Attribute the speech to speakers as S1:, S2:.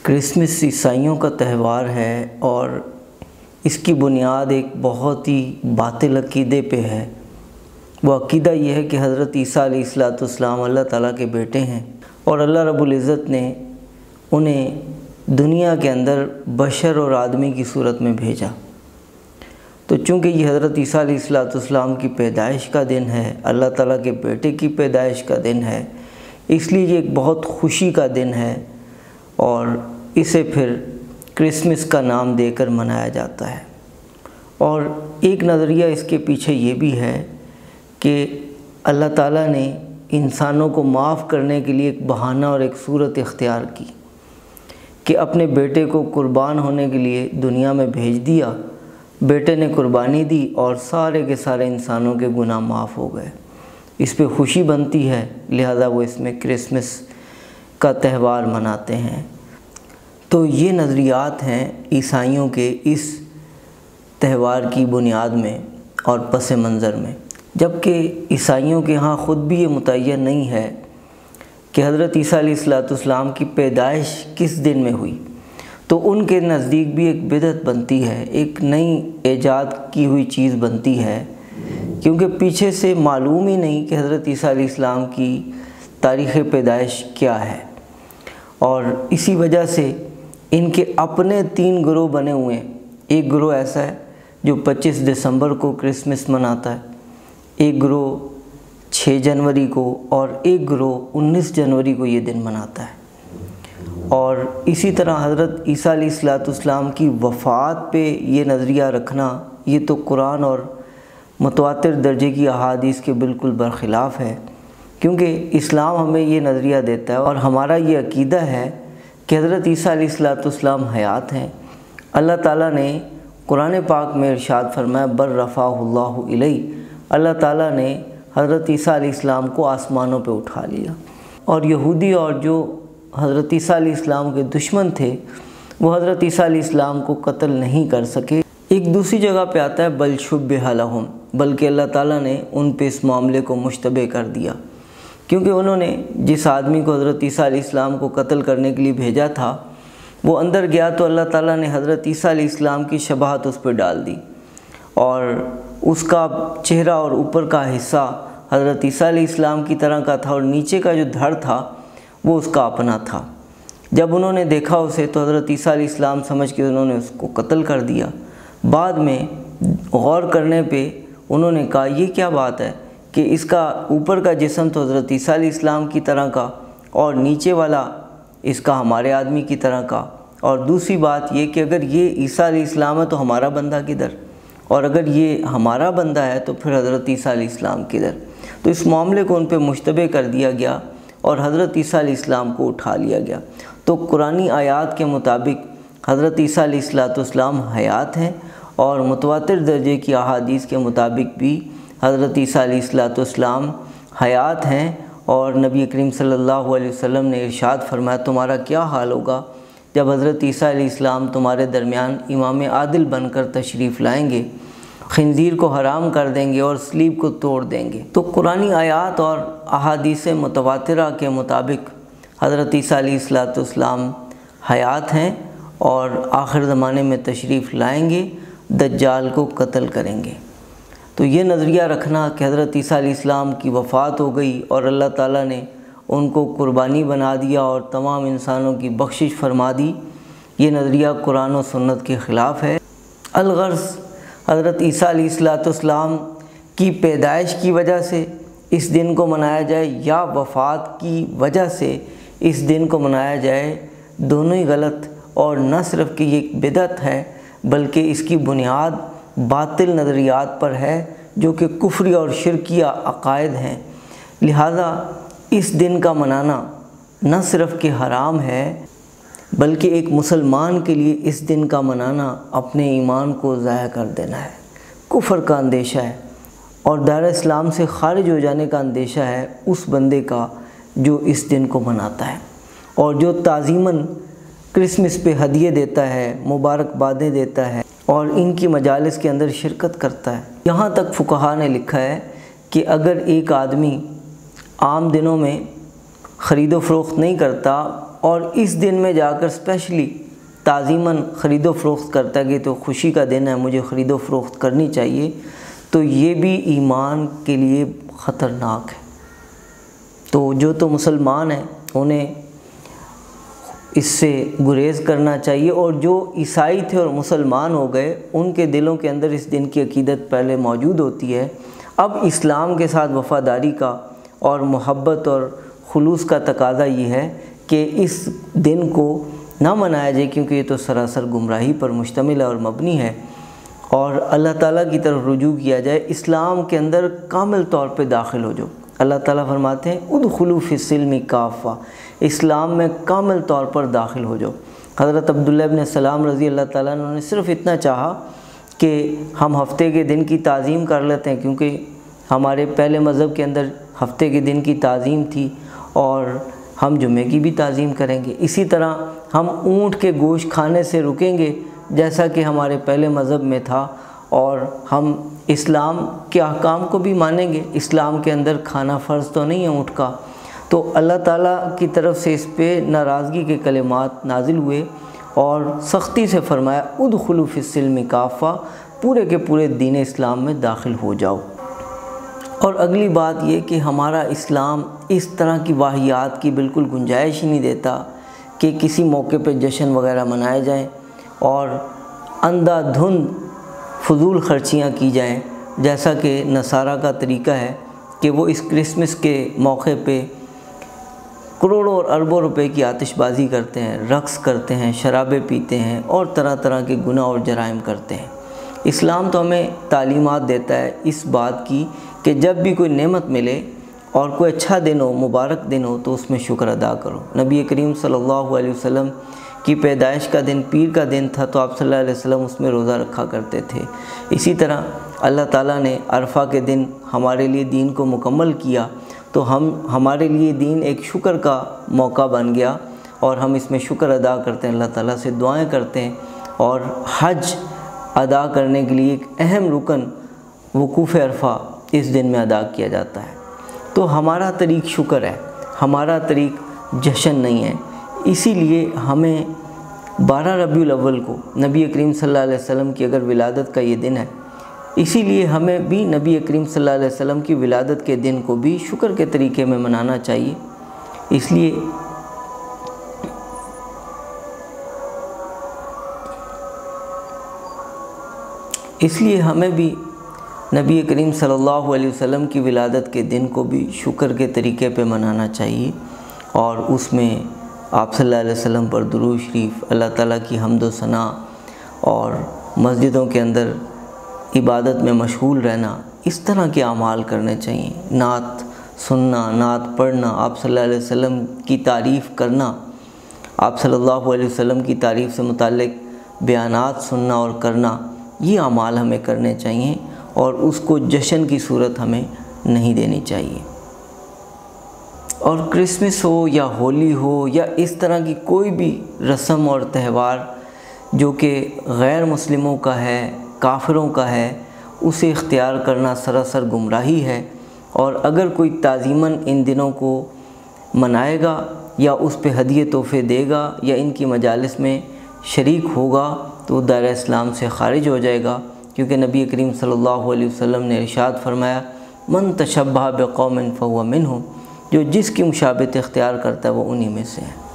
S1: Christmas عیسائیوں کا تہوار ہے اور اس کی بنیاد ایک بہت ہی باطل عقیدے پہ ہے۔ وہ عقیدہ یہ ہے کہ حضرت عیسیٰ علیہ السلام اللہ تعالیٰ کے بیٹے ہیں اور اللہ رب العزت نے انہیں دنیا کے اندر بشر اور آدمی کی صورت میں بھیجا۔ تو چونکہ یہ حضرت عیسیٰ علیہ السلام کی پیدائش کا دن ہے، اللہ تعالیٰ کے بیٹے کی پیدائش کا دن ہے، اس لیے یہ ایک بہت خوشی کا دن ہے اور اسے پھر کرسمس کا نام دے کر منایا جاتا ہے۔ اور ایک نظریہ اس کے پیچھے یہ بھی ہے کہ اللہ تعالیٰ نے انسانوں کو معاف کرنے کے لیے ایک بہانہ اور ایک صورت اختیار کی کہ اپنے بیٹے کو قربان ہونے کے لیے دنیا میں بھیج دیا، بیٹے نے قربانی دی اور سارے کے سارے انسانوں کے گناہ معاف ہو گئے۔ اس پہ خوشی بنتی ہے، لہذا وہ اس میں کرسمس کا تہوار مناتے ہیں۔ تو یہ نظریات ہیں عیسائیوں کے اس تہوار کی بنیاد میں اور پس منظر میں، جبکہ عیسائیوں کے ہاں خود بھی یہ متعین نہیں ہے کہ حضرت عیسیٰ علیہ السلام کی پیدائش کس دن میں ہوئی۔ تو ان کے نزدیک بھی ایک بدعت بنتی ہے، ایک نئی ایجاد کی ہوئی چیز بنتی ہے، کیونکہ پیچھے سے معلوم ہی نہیں کہ حضرت عیسیٰ علیہ السلام کی تاریخ پیدائش کیا ہے۔ اور اسی وجہ سے ان کے اپنے 3 گروہ بنے ہوئے ہیں۔ ایک گروہ ایسا ہے جو 25 دسمبر کو کرسمس مناتا ہے، ایک گروہ 6 جنوری کو اور ایک گروہ 19 جنوری کو یہ دن مناتا ہے۔ اور اسی طرح حضرت عیسیٰ علیہ السلام کی وفات پہ یہ نظریہ رکھنا، یہ تو قرآن اور متواتر درجے کی احادیث کے بالکل برخلاف ہے، کیونکہ اسلام ہمیں یہ نظریہ دیتا ہے اور ہمارا یہ عقیدہ ہے کہ حضرت عیسیٰ علیہ السلام حیات ہیں۔ اللہ تعالیٰ نے قرآن پاک میں ارشاد فرمایا بر رفعہ اللہ الیہ، اللہ تعالیٰ نے حضرت عیسیٰ علیہ السلام کو آسمانوں پہ اٹھا لیا۔ اور یہودی اور جو حضرت عیسیٰ علیہ السلام کے دشمن تھے وہ حضرت عیسیٰ علیہ السلام کو قتل نہیں کر سکے۔ ایک دوسری جگہ پہ آتا ہے بل شبہ لہم، بلکہ اللہ تعالیٰ نے ان پہ اس معاملے کو مشتبہ کر دیا، کیونکہ انہوں نے جس آدمی کو حضرت عیسیٰ علیہ السلام کو قتل کرنے کے لیے بھیجا تھا وہ اندر گیا تو اللہ تعالیٰ نے حضرت عیسیٰ علیہ السلام کی شباہت اس پہ ڈال دی اور اس کا چہرہ اور اوپر کا حصہ حضرت عیسیٰ علیہ السلام کی طرح کا تھا اور نیچے کا جو دھڑ تھا وہ اس کا اپنا تھا۔ جب انہوں نے دیکھا اسے تو حضرت عیسیٰ علیہ السلام سمجھ کے انہوں نے اس کو قتل کر دیا۔ بعد میں غور کرنے پہ انہوں نے کہا یہ کیا بات ہے کہ اس کا اوپر کا جسم تو حضرت عیسیٰ علیہ السلام کی طرح کا اور نیچے والا اس کا ہمارے آدمی کی طرح کا، اور دوسری بات یہ کہ اگر یہ عیسیٰ علیہ السلام ہے تو ہمارا بندہ کدھر، اور اگر یہ ہمارا بندہ ہے تو پھر حضرت عیسیٰ علیہ السلام کدھر۔ تو اس معاملے کو ان پہ مشتبہ کر دیا گیا اور حضرت عیسیٰ علیہ السلام کو اٹھا لیا گیا۔ تو قرآنی آیات کے مطابق حضرت عیسیٰ علیہ السلام حیات ہیں اور متواتر درجے کی احادیث کے مطابق بھی حضرت عیسیٰ علیہ السلام حیات ہیں۔ اور نبی کریم صلی اللہ علیہ وسلم نے ارشاد فرمایا تمہارا کیا حال ہوگا جب حضرت عیسیٰ علیہ السلام تمہارے درمیان امام عادل بن کر تشریف لائیں گے، خنزیر کو حرام کر دیں گے اور صلیب کو توڑ دیں گے۔ تو قرآنی آیات اور احادیث متواترہ کے مطابق حضرت عیسیٰ علیہ السلام حیات ہیں اور آخر زمانے میں تشریف لائیں گے، دجال کو قتل کریں گے۔ تو یہ نظریہ رکھنا کہ حضرت عیسیٰ علیہ السلام کی وفات ہو گئی اور اللہ تعالیٰ نے ان کو قربانی بنا دیا اور تمام انسانوں کی بخشش فرما دی، یہ نظریہ قرآن و سنت کے خلاف ہے۔ الغرض حضرت عیسیٰ علیہ السلام کی پیدائش کی وجہ سے اس دن کو منایا جائے یا وفات کی وجہ سے اس دن کو منایا جائے، دونوں ہی غلط، اور نہ صرف کہ یہ ایک بدعت ہے بلکہ اس کی بنیاد باطل نظریات پر ہے جو کہ کفری اور شرکیہ عقائد ہیں۔ لہذا اس دن کا منانا نہ صرف کہ حرام ہے بلکہ ایک مسلمان کے لیے اس دن کا منانا اپنے ایمان کو ضائع کر دینا ہے، کفر کا اندیشہ ہے اور دائرہ اسلام سے خارج ہو جانے کا اندیشہ ہے اس بندے کا جو اس دن کو مناتا ہے اور جو تعظیماً کرسمس پہ ہدیے دیتا ہے، مبارکبادیں دیتا ہے اور ان کی مجالس کے اندر شرکت کرتا ہے۔ یہاں تک فقہا نے لکھا ہے کہ اگر ایک آدمی عام دنوں میں خرید و فروخت نہیں کرتا اور اس دن میں جا کر اسپیشلی تعظیماً خرید و فروخت کرتا ہے کہ تو خوشی کا دن ہے، مجھے خرید و فروخت کرنی چاہیے، تو یہ بھی ایمان کے لیے خطرناک ہے۔ تو جو تو مسلمان ہیں انہیں اس سے گریز کرنا چاہیے، اور جو عیسائی تھے اور مسلمان ہو گئے ان کے دلوں کے اندر اس دن کی عقیدت پہلے موجود ہوتی ہے، اب اسلام کے ساتھ وفاداری کا اور محبت اور خلوص کا تقاضا یہ ہے کہ اس دن کو نہ منایا جائے، کیونکہ یہ تو سراسر گمراہی پر مشتمل ہے اور مبنی ہے، اور اللہ تعالیٰ کی طرف رجوع کیا جائے، اسلام کے اندر کامل طور پہ داخل ہو جاؤ۔ اللہ تعالیٰ فرماتے ہیں ادخلوا فی السلم کافہ، اسلام میں کامل طور پر داخل ہو جاؤ۔ حضرت عبداللہ ابن سلام رضی اللہ تعالیٰ عنہ نے صرف اتنا چاہا کہ ہم ہفتے کے دن کی تعظیم کر لیتے ہیں، کیونکہ ہمارے پہلے مذہب کے اندر ہفتے کے دن کی تعظیم تھی، اور ہم جمعے کی بھی تعظیم کریں گے۔ اسی طرح ہم اونٹ کے گوشت کھانے سے رکیں گے جیسا کہ ہمارے پہلے مذہب میں تھا، اور ہم اسلام کے احکام کو بھی مانیں گے۔ اسلام کے اندر کھانا فرض تو نہیں ہے اونٹ کا۔ تو اللہ تعالیٰ کی طرف سے اس پہ ناراضگی کے کلمات نازل ہوئے اور سختی سے فرمایا ادخلوا فی السلم کافہ، پورے کے پورے دین اسلام میں داخل ہو جاؤ۔ اور اگلی بات یہ کہ ہمارا اسلام اس طرح کی واہیات کی بالکل گنجائش ہی نہیں دیتا کہ کسی موقع پہ جشن وغیرہ منائے جائیں اور اندھا دھند فضول خرچیاں کی جائیں، جیسا کہ نصارہ کا طریقہ ہے کہ وہ اس کرسمس کے موقع پہ کروڑوں اور اربوں روپے کی آتش بازی کرتے ہیں، رقص کرتے ہیں، شرابیں پیتے ہیں اور طرح طرح کے گناہ اور جرائم کرتے ہیں۔ اسلام تو ہمیں تعلیمات دیتا ہے اس بات کی کہ جب بھی کوئی نعمت ملے اور کوئی اچھا دن ہو، مبارک دن ہو، تو اس میں شکر ادا کرو۔ نبی کریم صلی اللہ علیہ وسلم کی پیدائش کا دن پیر کا دن تھا، تو آپ صلی اللہ علیہ وسلم اس میں روزہ رکھا کرتے تھے۔ اسی طرح اللہ تعالیٰ نے عرفہ کے دن ہمارے لیے دین کو مکمل کیا، تو ہمارے لیے دین ایک شکر کا موقع بن گیا، اور ہم اس میں شکر ادا کرتے ہیں، اللہ تعالیٰ سے دعائیں کرتے ہیں، اور حج ادا کرنے کے لیے ایک اہم رکن وقوف عرفہ اس دن میں ادا کیا جاتا ہے۔ تو ہمارا طریق شکر ہے، ہمارا طریق جشن نہیں ہے۔ اسی لیے ہمیں 12 ربیع الاول کو نبی کریم صلی اللہ علیہ وسلم کی اگر ولادت کا یہ دن ہے، اسی لیے ہمیں بھی نبی کریم صلی اللہ علیہ وسلم کی ولادت کے دن کو بھی شکر کے طریقے میں منانا چاہیے۔ اس لیے ہمیں بھی نبی کریم صلی اللہ علیہ وسلم کی ولادت کے دن کو بھی شکر کے طریقے پہ منانا چاہیے، اور اس میں آپ صلی اللہ علیہ وسلم پر درود شریف، اللہ تعالیٰ کی حمد و ثنا، اور مسجدوں کے اندر عبادت میں مشغول رہنا، اس طرح کے اعمال کرنے چاہیے۔ نعت سننا، نعت پڑھنا، آپ صلی اللہ علیہ وسلم کی تعریف کرنا، آپ صلی اللہ علیہ وسلم کی تعریف سے متعلق بیانات سننا اور کرنا، یہ اعمال ہمیں کرنے چاہیے، اور اس کو جشن کی صورت ہمیں نہیں دینی چاہیے۔ اور کرسمس ہو یا ہولی ہو یا اس طرح کی کوئی بھی رسم اور تہوار جو کہ غیر مسلموں کا ہے، کافروں کا ہے، اسے اختیار کرنا سراسر گمراہی ہے، اور اگر کوئی تعظیماً ان دنوں کو منائے گا یا اس پہ ہدیے تحفے دے گا یا ان کی مجالس میں شریک ہوگا تو دائرہ اسلام سے خارج ہو جائے گا، کیونکہ نبی کریم صلی اللہ علیہ وسلم نے ارشاد فرمایا من تشبہ بقوم فہو منہم، جو جس کی مشابہت اختیار کرتا ہے وہ انہی میں سے ہے۔